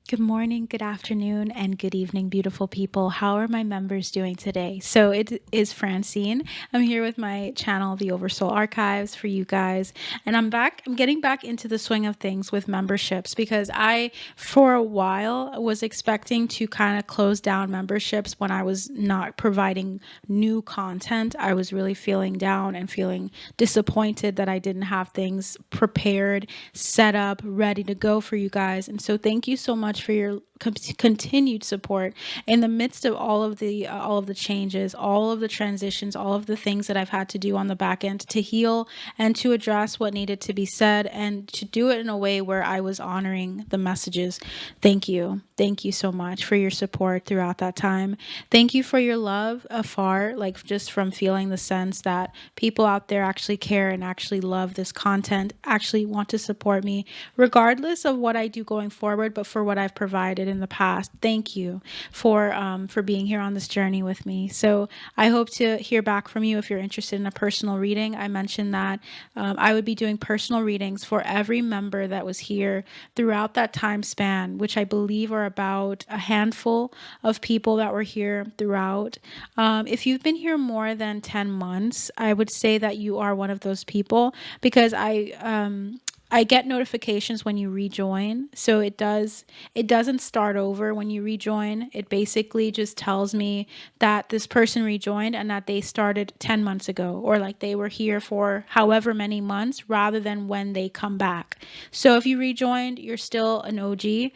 Good morning, good afternoon, and good evening, beautiful people. How are my members doing today? So it is Francine. I'm here with my channel, The Oversoul Archives, for you guys. And I'm back. I'm getting back into the swing of things with memberships because I, for a while, was expecting to kind of close down memberships when I was not providing new content. I was really feeling down and feeling disappointed that I didn't have things prepared, set up, ready to go for you guys. And so thank you so much for your continued support in the midst of all of the changes, all of the transitions, all of the things that I've had to do on the back end to heal and to address what needed to be said and to do it in a way where I was honoring the messages. Thank you. Thank you so much for your support throughout that time. Thank you for your love afar, like just from feeling the sense that people out there actually care and actually love this content, actually want to support me, regardless of what I do going forward, but for what I've provided in the past. Thank you for being here on this journey with me. So I hope to hear back from you if you're interested in a personal reading. I mentioned that I would be doing personal readings for every member that was here throughout that time span, which I believe are about a handful of people that were here throughout. If you've been here more than 10 months, I would say that you are one of those people because I get notifications when you rejoin. So it doesn't start over when you rejoin. It basically just tells me that this person rejoined and that they started 10 months ago, or like they were here for however many months rather than when they come back. So if you rejoined, you're still an OG.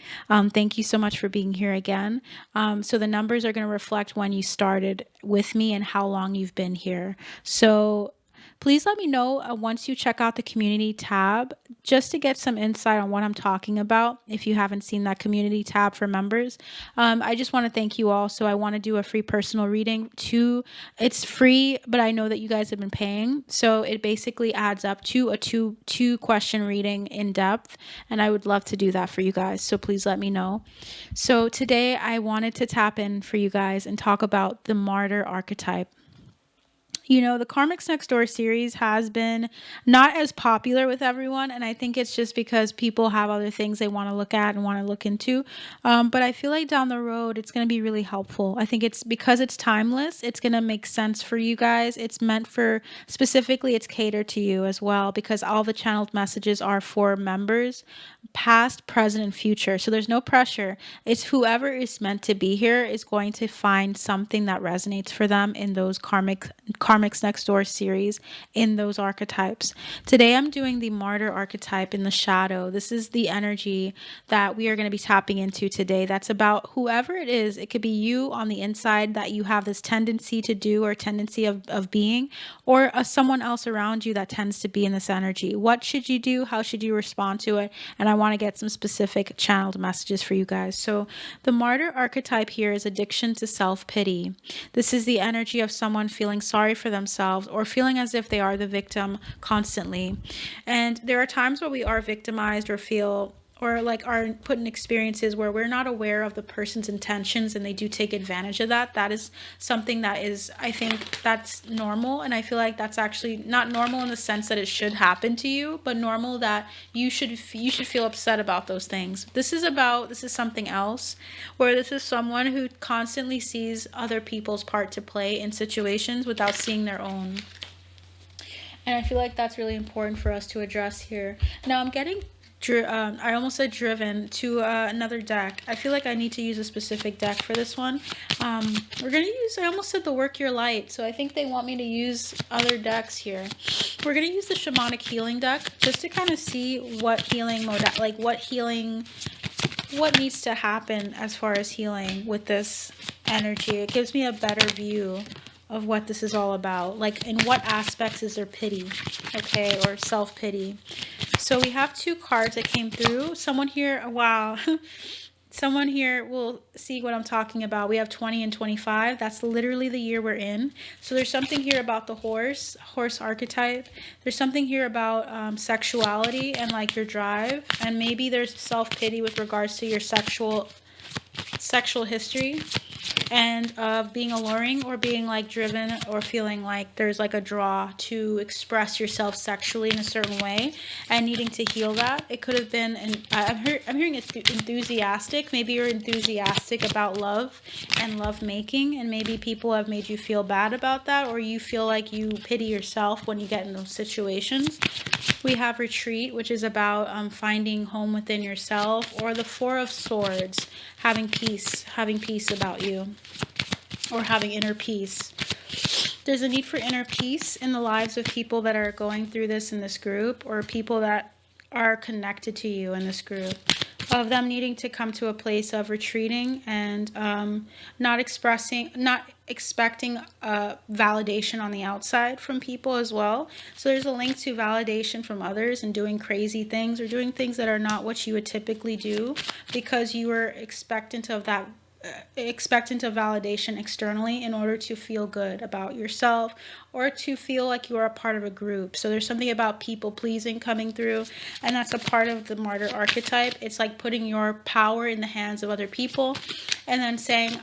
Thank you so much for being here again. So the numbers are going to reflect when you started with me and how long you've been here. So please let me know once you check out the community tab just to get some insight on what I'm talking about. If you haven't seen that community tab for members, I just want to thank you all. So I want to do a free personal reading too. It's free, but I know that you guys have been paying. So it basically adds up to a two question reading in depth. And I would love to do that for you guys. So please let me know. So today I wanted to tap in for you guys and talk about the martyr archetype. The Karmics Next Door series has been not as popular with everyone, and I think it's just because people have other things they want to look at and want to look into. But I feel like down the road, it's going to be really helpful. I think it's because it's timeless, it's going to make sense for you guys. It's meant for, specifically, it's catered to you as well because all the channeled messages are for members, past, present, and future. So there's no pressure. It's whoever is meant to be here is going to find something that resonates for them in those Karmics Next Door series, in those archetypes. Today I'm doing the martyr archetype in the shadow. This is the energy that we are going to be tapping into today. That's about whoever it is. It could be you on the inside that you have this tendency to do or tendency of being, or someone else around you that tends to be in this energy. What should you do? How should you respond to it? And I want to get some specific channeled messages for you guys. So the martyr archetype here is addiction to self-pity. This is the energy of someone feeling sorry for themselves or feeling as if they are the victim constantly. And there are times where we are victimized or feel or like are put in experiences where we're not aware of the person's intentions and they do take advantage of that. That is something that is, I think that's normal. And I feel like that's actually not normal in the sense that it should happen to you, but normal that you should feel upset about those things. This is something else, where this is someone who constantly sees other people's part to play in situations without seeing their own. And I feel like that's really important for us to address here. Now I'm getting I almost said driven to another deck. I feel like I need to use a specific deck for this one. We're going to use, I almost said the Work Your Light. So I think they want me to use other decks here. We're going to use the Shamanic Healing deck just to kind of see what healing what needs to happen as far as healing with this energy. It gives me a better view of what this is all about. Like, in what aspects is there pity, okay, or self-pity. So we have two cards that came through. Someone here, wow, someone here will see what I'm talking about. We have 20 and 25. That's literally the year we're in. So there's something here about the horse archetype. There's something here about sexuality and like your drive. And maybe there's self-pity with regards to your sexual history. and being alluring or being like driven or feeling like there's like a draw to express yourself sexually in a certain way and needing to heal that. It could have been, and I'm hearing enthusiastic. Maybe you're enthusiastic about love and love making, and maybe people have made you feel bad about that, or you feel like you pity yourself when you get in those situations. We have retreat, which is about finding home within yourself, or the Four of Swords, having peace about you, or having inner peace. There's a need for inner peace in the lives of people that are going through this in this group, or people that are connected to you in this group, of them needing to come to a place of retreating and not expecting validation on the outside from people as well. So there's a link to validation from others and doing crazy things or doing things that are not what you would typically do because you were expectant of validation externally in order to feel good about yourself or to feel like you are a part of a group. So there's something about people pleasing coming through, and that's a part of the martyr archetype. It's like putting your power in the hands of other people and then saying,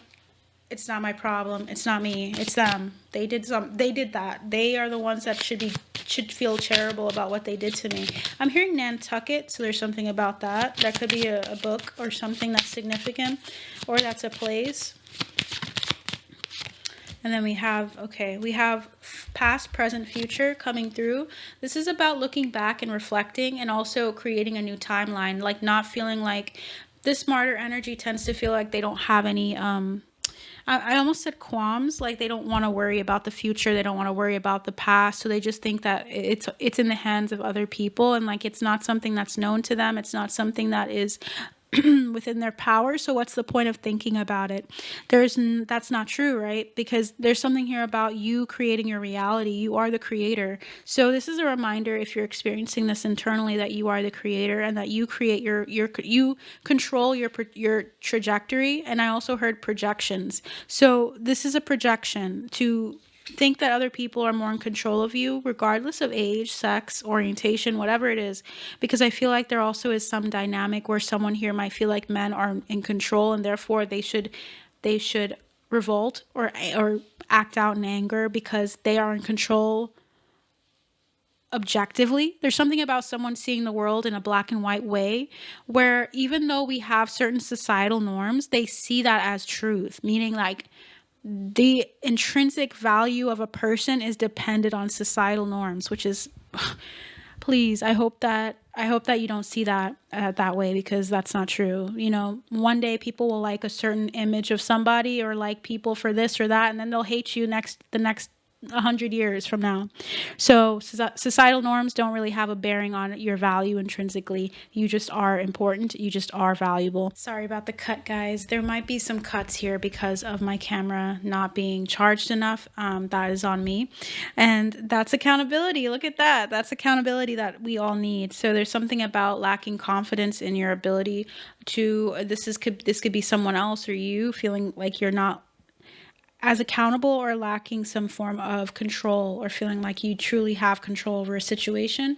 it's not my problem, it's not me, it's them. They did that. They are the ones that should feel charitable about what they did to me. I'm hearing Nantucket, so there's something about that. That could be a book or something that's significant, or that's a place. And then we have past, present, future coming through. This is about looking back and reflecting and also creating a new timeline, like not feeling like this martyr energy tends to feel like they don't have any I almost said qualms, like they don't want to worry about the future, they don't want to worry about the past, so they just think that it's in the hands of other people, and like it's not something that's known to them, it's not something that is within their power. So what's the point of thinking about it? That's not true, right? Because there's something here about you creating your reality. You are the creator. So this is a reminder, if you're experiencing this internally, that you are the creator and that you create you control your trajectory. And I also heard projections. So this is a projection to think that other people are more in control of you, regardless of age, sex, orientation, whatever it is, because I feel like there also is some dynamic where someone here might feel like men are in control and therefore they should revolt or act out in anger because they are in control objectively. There's something about someone seeing the world in a black and white way where even though we have certain societal norms, they see that as truth, meaning like the intrinsic value of a person is dependent on societal norms, which is, please, I hope that you don't see that that way, because that's not true. You know, one day people will like a certain image of somebody or like people for this or that, and then they'll hate you the next 100 years from now. So societal norms don't really have a bearing on your value intrinsically. You just are important. You just are valuable. Sorry about the cut, guys. There might be some cuts here because of my camera not being charged enough. That is on me. And that's accountability. Look at that. That's accountability that we all need. So there's something about lacking confidence in your ability to, this could be someone else or you feeling like you're not as accountable or lacking some form of control or feeling like you truly have control over a situation.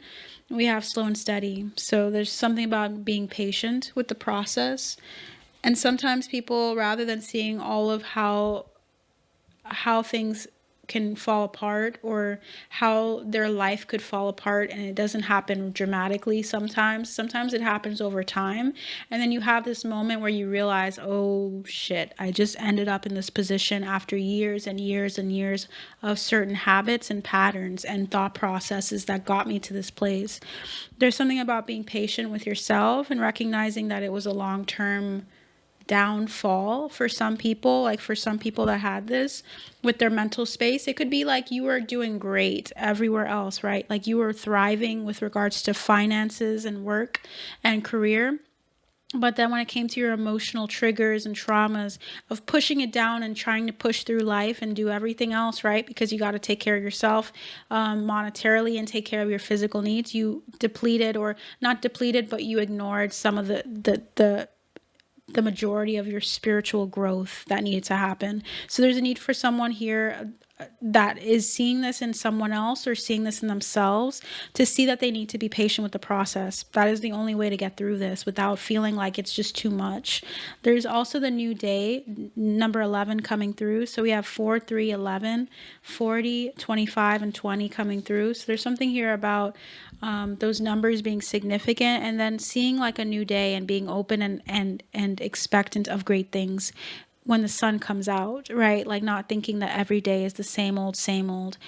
We have slow and steady. So there's something about being patient with the process. And sometimes people, rather than seeing all of how things can fall apart or how their life could fall apart, and it doesn't happen dramatically sometimes it happens over time, and then you have this moment where you realize, oh shit, I just ended up in this position after years and years and years of certain habits and patterns and thought processes that got me to this place. There's something about being patient with yourself and recognizing that it was a long-term downfall for some people, like for some people that had this with their mental space. It could be like you were doing great everywhere else, right? Like you were thriving with regards to finances and work and career. But then when it came to your emotional triggers and traumas of pushing it down and trying to push through life and do everything else, right? Because you got to take care of yourself monetarily and take care of your physical needs. You depleted, or not depleted, but you ignored some of the majority of your spiritual growth that needed to happen. So there's a need for someone here, that is seeing this in someone else or seeing this in themselves, to see that they need to be patient with the process. That is the only way to get through this without feeling like it's just too much. There's also the new day, number 11 coming through. So we have 4, 3, 11, 40, 25, and 20 coming through. So there's something here about those numbers being significant, and then seeing like a new day and being open and expectant of great things when the sun comes out, right? Like not thinking that every day is the same old, same old.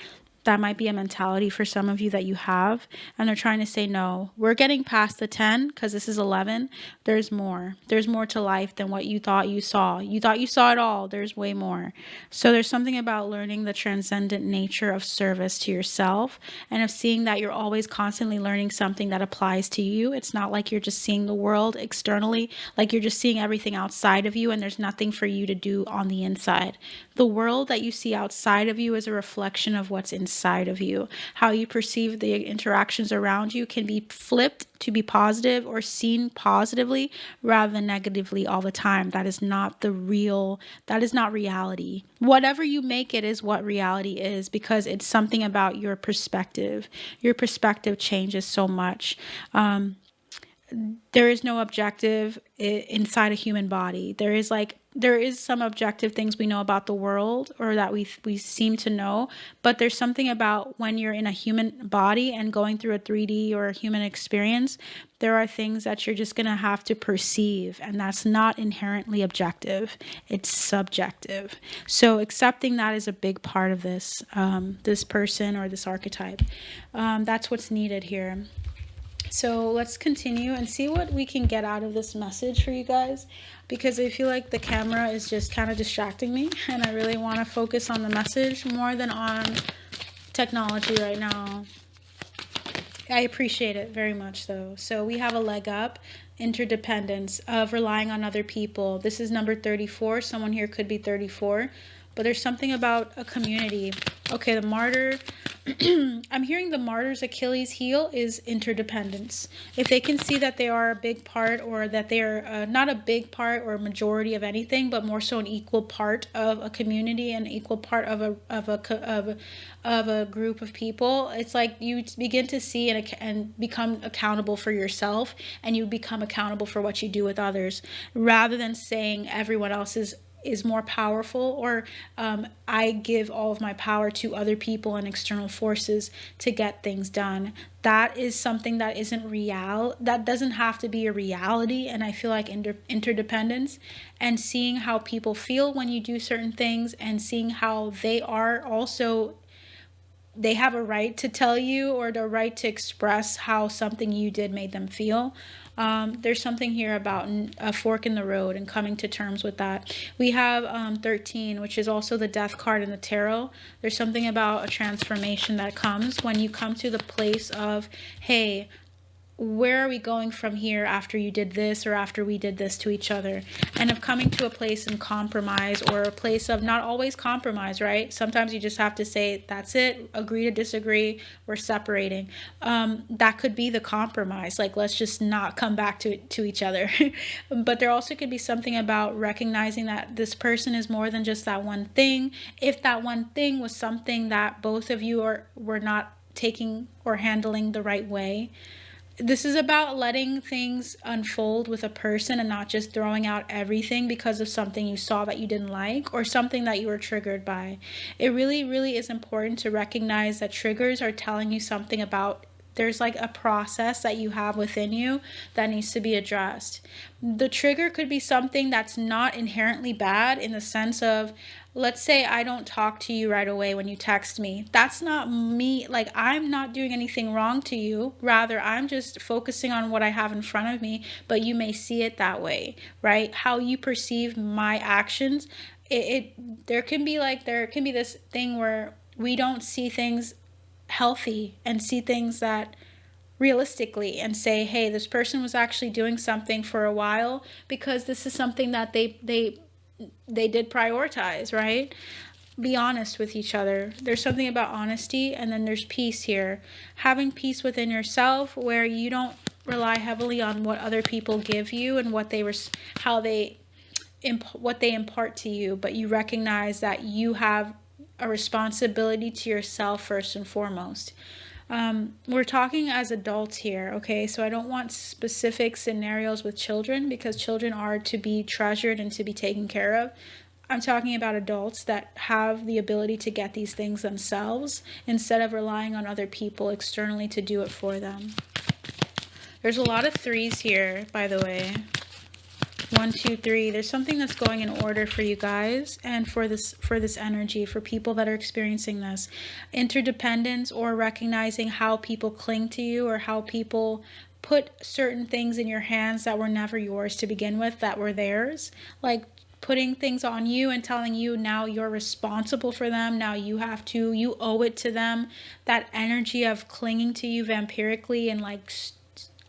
That might be a mentality for some of you that you have. And they're trying to say, no, we're getting past the 10 because this is 11. There's more. There's more to life than what you thought you saw. You thought you saw it all. There's way more. So there's something about learning the transcendent nature of service to yourself, and of seeing that you're always constantly learning something that applies to you. It's not like you're just seeing the world externally, like you're just seeing everything outside of you and there's nothing for you to do on the inside. The world that you see outside of you is a reflection of what's inside of you. How you perceive the interactions around you can be flipped to be positive or seen positively rather than negatively all the time. That is not that is not reality. Whatever you make it is what reality is, because it's something about your perspective. Your perspective changes so much. There is no objective inside a human body. There is some objective things we know about the world, or that we seem to know, but there's something about when you're in a human body and going through a 3D or a human experience, there are things that you're just going to have to perceive, and that's not inherently objective. It's subjective. So accepting that is a big part of this, this person or this archetype. That's what's needed here. So let's continue and see what we can get out of this message for you guys, because I feel like the camera is just kind of distracting me, and I really want to focus on the message more than on technology right now. I appreciate it very much though. So we have a leg up, interdependence of relying on other people. This is number 34. Someone here could be 34. But there's something about a community. Okay, the martyr. I'm hearing the martyr's Achilles heel is interdependence. If they can see that they are a big part, or that they are not a big part or a majority of anything, but more so an equal part of a community, an equal part of a group of people, it's like you begin to see and become accountable for yourself, and you become accountable for what you do with others, rather than saying everyone else is more powerful, or I give all of my power to other people and external forces to get things done. That is something that isn't real. That doesn't have to be a reality. And I feel like interdependence, and seeing how people feel when you do certain things, and seeing how they are also, they have a right to tell you, or the right to express how something you did made them feel. There's something here about a fork in the road and coming to terms with that. We have 13, which is also the death card in the tarot. There's something about a transformation that comes when you come to the place of, hey, where are we going from here after you did this, or after we did this to each other, and of coming to a place in compromise, or a place of not always compromise, right? Sometimes you just have to say, that's it, agree to disagree, we're separating. That could be the compromise, like let's just not come back to each other. But there also could be something about recognizing that this person is more than just that one thing. If that one thing was something that both of you were not taking or handling the right way. This is about letting things unfold with a person, and not just throwing out everything because of something you saw that you didn't like, or something that you were triggered by. It really, really is important to recognize that triggers are telling you something about, there's like a process that you have within you that needs to be addressed. The trigger could be something that's not inherently bad, in the sense of, let's say I don't talk to you right away when you text me. That's not me. Like, I'm not doing anything wrong to you. Rather, I'm just focusing on what I have in front of me, but you may see it that way, right? How you perceive my actions, there can be this thing where we don't see things healthy, and see things that realistically, and say, hey, this person was actually doing something for a while, because this is something that they did prioritize, right? Be honest with each other. There's something about honesty, and then there's peace here. Having peace within yourself, where you don't rely heavily on what other people give you and what they impart to you, but you recognize that you have a responsibility to yourself first and foremost. We're talking as adults here, okay? So I don't want specific scenarios with children, because children are to be treasured and to be taken care of. I'm talking about adults that have the ability to get these things themselves instead of relying on other people externally to do it for them. There's a lot of threes here, by the way. 1, 2, 3. There's something that's going in order for you guys and for this energy, for people that are experiencing this. Interdependence, or recognizing how people cling to you, or how people put certain things in your hands that were never yours to begin with, that were theirs. Like putting things on you and telling you now you're responsible for them. Now you owe it to them. That energy of clinging to you vampirically and like,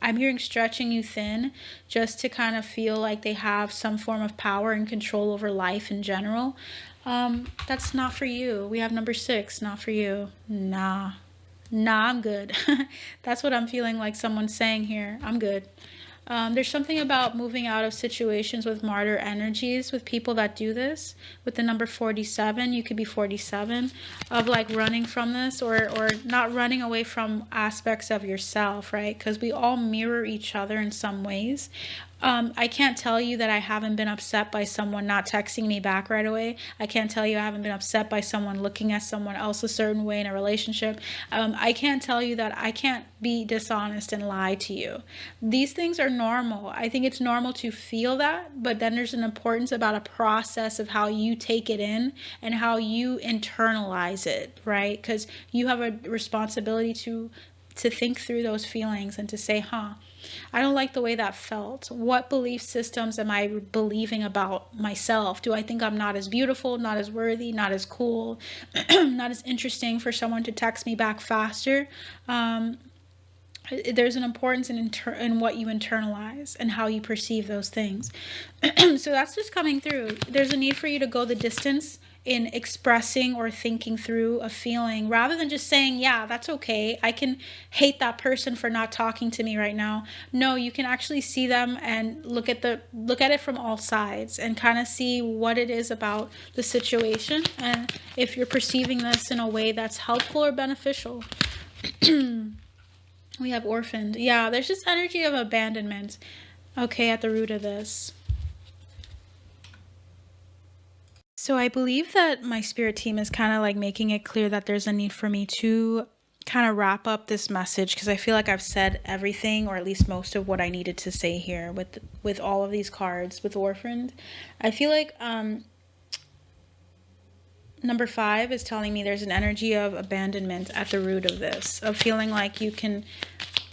I'm hearing stretching you thin just to kind of feel like they have some form of power and control over life in general. That's not for you. We have number 6, not for you. Nah, I'm good. That's what I'm feeling like someone's saying here. I'm good. There's something about moving out of situations with martyr energies with people that do this. With the number 47, you could be 47, of like running from this, or not running away from aspects of yourself, right? Because we all mirror each other in some ways. I can't tell you that I haven't been upset by someone not texting me back right away. I can't tell you I haven't been upset by someone looking at someone else a certain way in a relationship. I can't tell you that I can't be dishonest and lie to you. These things are normal. I think it's normal to feel that, but then there's an importance about a process of how you take it in and how you internalize it, right? Because you have a responsibility to think through those feelings and to say, I don't like the way that felt. What belief systems am I believing about myself? Do I think I'm not as beautiful, not as worthy, not as cool, not as interesting for someone to text me back faster? There's an importance in what you internalize and how you perceive those things. So that's just coming through. There's a need for you to go the distance in expressing or thinking through a feeling, rather than just saying, yeah, that's okay, I can hate that person for not talking to me right now. No, you can actually see them and look at it from all sides and kind of see what it is about the situation, and if you're perceiving this in a way that's helpful or beneficial. We have orphaned. Yeah, there's this energy of abandonment, okay, at the root of this. So I believe that my spirit team is kind of like making it clear that there's a need for me to kind of wrap up this message, because I feel like I've said everything, or at least most of what I needed to say here with all of these cards with orphaned. I feel like number 5 is telling me there's an energy of abandonment at the root of this, of feeling like you can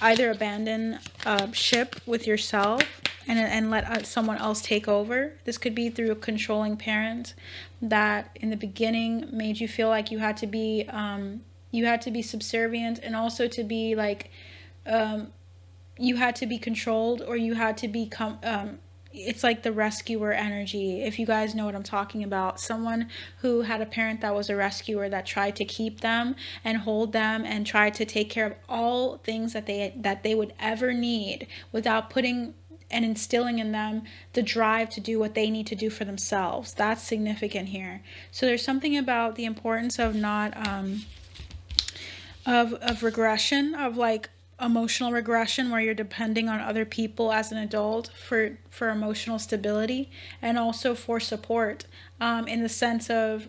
either abandon a ship with yourself and let someone else take over. This could be through a controlling parent that in the beginning made you feel like you had to be subservient, and also to be like you had to be controlled, or you had to become it's like the rescuer energy, if you guys know what I'm talking about. Someone who had a parent that was a rescuer, that tried to keep them and hold them and tried to take care of all things that they would ever need, without putting and instilling in them the drive to do what they need to do for themselves. That's significant here. So there's something about the importance of not of regression, of like emotional regression, where you're depending on other people as an adult for emotional stability, and also for support, in the sense of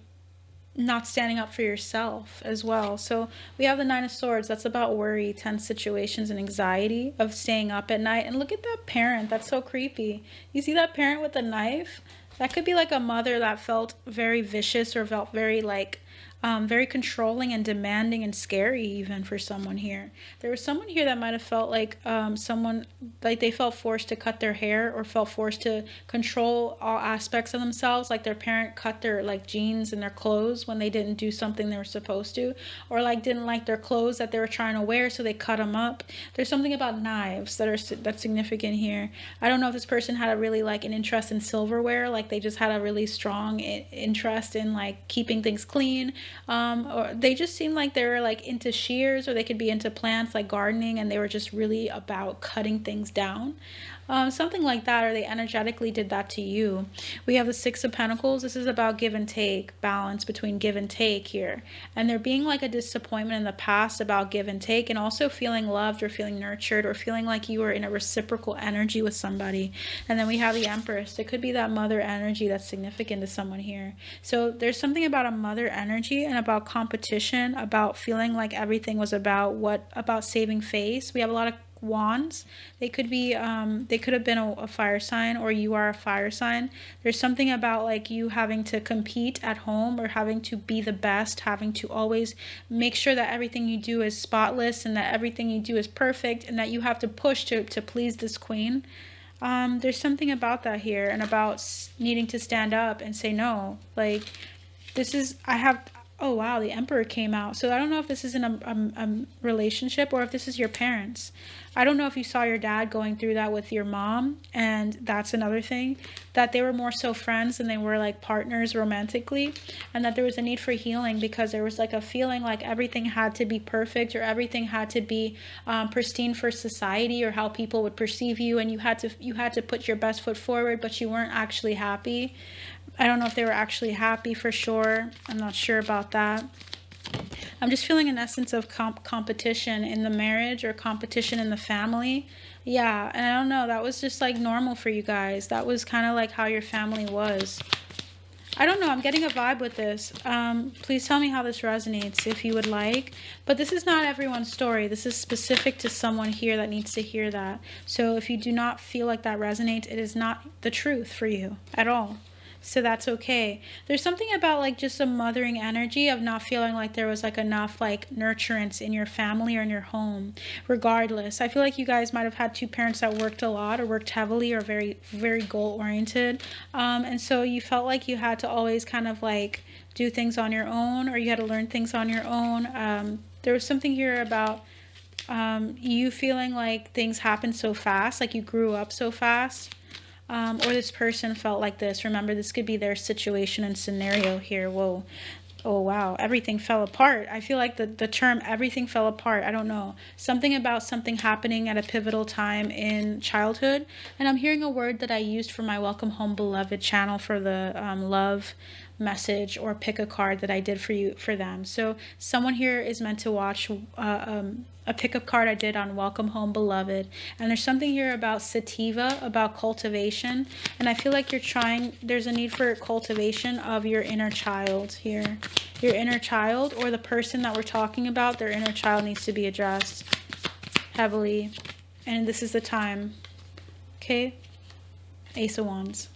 not standing up for yourself as well. So we have the 9 of Swords. That's about worry, tense situations, and anxiety of staying up at night. And look at that parent. That's so creepy. You see that parent with the knife? That could be like a mother that felt very vicious, or felt very like very controlling and demanding and scary even for someone here. There was someone here that might have felt like someone, like they felt forced to cut their hair, or felt forced to control all aspects of themselves, like their parent cut their like jeans and their clothes when they didn't do something they were supposed to, or like didn't like their clothes that they were trying to wear, so they cut them up. There's something about knives that's significant here. I don't know if this person had a really like an interest in silverware, like they just had a really strong interest in like keeping things clean, Or they just seem like they were like into shears, or they could be into plants like gardening, and they were just really about cutting things down. Something like that, or they energetically did that to you. We have the Six of Pentacles. This is about give and take, balance between give and take here. And there being like a disappointment in the past about give and take, and also feeling loved or feeling nurtured or feeling like you were in a reciprocal energy with somebody. And then we have the Empress. It could be that mother energy that's significant to someone here. So there's something about a mother energy and about competition, about feeling like everything was about saving face. We have a lot of wands. They could be they could have been a fire sign, or you are a fire sign. There's something about like you having to compete at home, or having to be the best, having to always make sure that everything you do is spotless, and that everything you do is perfect, and that you have to push to please this queen. There's something about that here, and about needing to stand up and say no. Like, this is, I have, oh wow, the Emperor came out. So I don't know if this is in a relationship, or if this is your parents. I don't know if you saw your dad going through that with your mom, and that's another thing, that they were more so friends than they were like partners romantically, and that there was a need for healing, because there was like a feeling like everything had to be perfect, or everything had to be pristine for society, or how people would perceive you, and you had to put your best foot forward, but you weren't actually happy. I don't know if they were actually happy for sure. I'm not sure about that. I'm just feeling an essence of competition in the marriage, or competition in the family. Yeah, and I don't know, that was just like normal for you guys. That was kind of like how your family was. I don't know, I'm getting a vibe with this. Please tell me how this resonates if you would like. But this is not everyone's story. This is specific to someone here that needs to hear that. So if you do not feel like that resonates, it is not the truth for you at all. So that's okay. There's something about like just a mothering energy of not feeling like there was like enough like nurturance in your family or in your home. Regardless, I feel like you guys might have had two parents that worked a lot, or worked heavily, or very, very goal oriented. And so you felt like you had to always kind of like do things on your own, or you had to learn things on your own. There was something here about you feeling like things happened so fast, like you grew up so fast. Or this person felt like this. Remember, this could be their situation and scenario here. Whoa. Oh, wow. Everything fell apart. I feel like the term everything fell apart. I don't know. Something about something happening at a pivotal time in childhood. And I'm hearing a word that I used for my Welcome Home Beloved channel for the love message, or pick a card that I did for them. So someone here is meant to watch a pickup card I did on Welcome Home Beloved, and there's something here about sativa, about cultivation, and I feel like there's a need for cultivation of your inner child here. Your inner child, or the person that we're talking about, their inner child needs to be addressed heavily, and this is the time. Okay, Ace of Wands.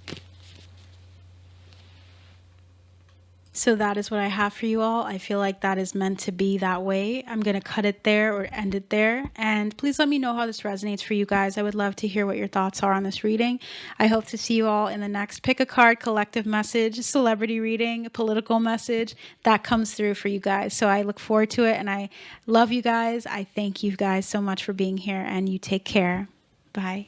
So that is what I have for you all. I feel like that is meant to be that way. I'm going to cut it there, or end it there. And please let me know how this resonates for you guys. I would love to hear what your thoughts are on this reading. I hope to see you all in the next pick a card, collective message, celebrity reading, political message that comes through for you guys. So I look forward to it, and I love you guys. I thank you guys so much for being here, and you take care. Bye.